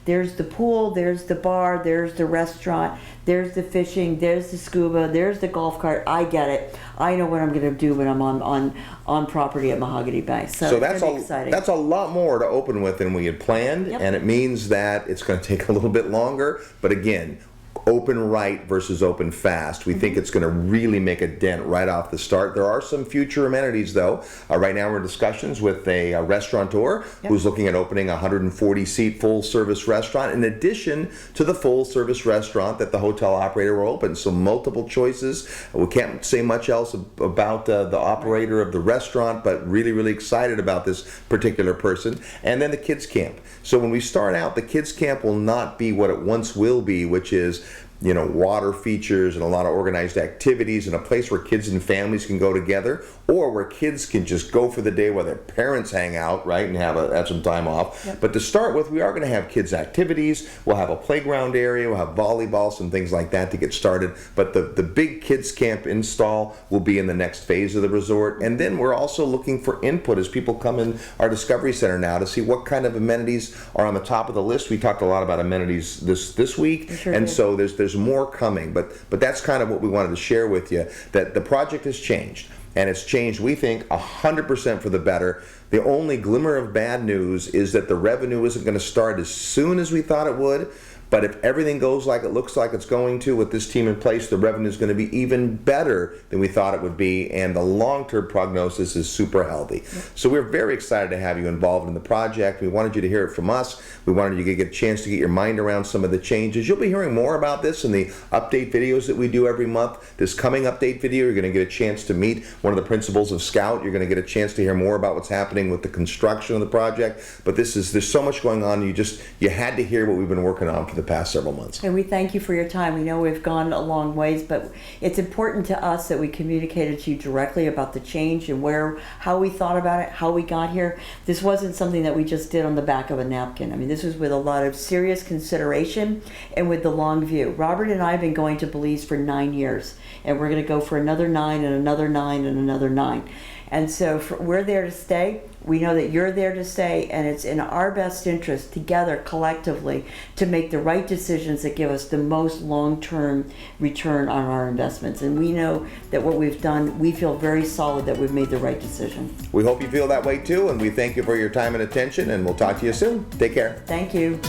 there's the pool, there's the bar, there's the restaurant, there's the fishing, there's the scuba, there's the golf cart. I get it. I know what I'm going to do when I'm on property at Mahogany Bay. So that's exciting. That's a lot more to open with than we had planned, and it means that it's going to take a little bit longer. But again, open right versus open fast. We think it's going to really make a dent right off the start. There are some future amenities, though. Right now we're in discussions with a restaurateur who's looking at opening a 140-seat full-service restaurant in addition to the full-service restaurant that the hotel operator will open. So multiple choices. We can't say much else about the operator of the restaurant, but really, really excited about this particular person. And then the kids camp. So when we start out, the kids camp will not be what it once will be, which is water features and a lot of organized activities, and a place where kids and families can go together, or where kids can just go for the day while their parents hang out, right, and have some time off. Yep. But to start with, we are going to have kids activities. We'll have a playground area. We'll have volleyball, some things like that to get started. But the big kids camp install will be in the next phase of the resort. And then we're also looking for input as people come in our Discovery Center now to see what kind of amenities are on the top of the list. We talked a lot about amenities this week, sure and did. so there's more coming. But that's kind of what we wanted to share with you, that the project has changed. And it's changed, we think, 100% for the better. The only glimmer of bad news is that the revenue isn't going to start as soon as we thought it would. But if everything goes like it looks like it's going to with this team in place, the revenue is going to be even better than we thought it would be, and the long-term prognosis is super healthy. So we're very excited to have you involved in the project. We wanted you to hear it from us. We wanted you to get a chance to get your mind around some of the changes. You'll be hearing more about this in the update videos that we do every month. This coming update video, you're going to get a chance to meet one of the principals of Scout. You're going to get a chance to hear more about what's happening with the construction of the project. But there's so much going on. You had to hear what we've been working on for the past several months. And we thank you for your time. We know we've gone a long ways, but it's important to us that we communicated to you directly about the change and how we thought about it, how we got here. This wasn't something that we just did on the back of a napkin. I mean, this was with a lot of serious consideration and with the long view. Robert and I have been going to Belize for 9 years, and we're going to go for another 9 and another 9 and another 9. And so we're there to stay. We know that you're there to stay, and it's in our best interest together, collectively, to make the right decisions that give us the most long-term return on our investments. And we know that what we've done, we feel very solid that we've made the right decision. We hope you feel that way too, and we thank you for your time and attention, and we'll talk to you soon. Take care. Thank you.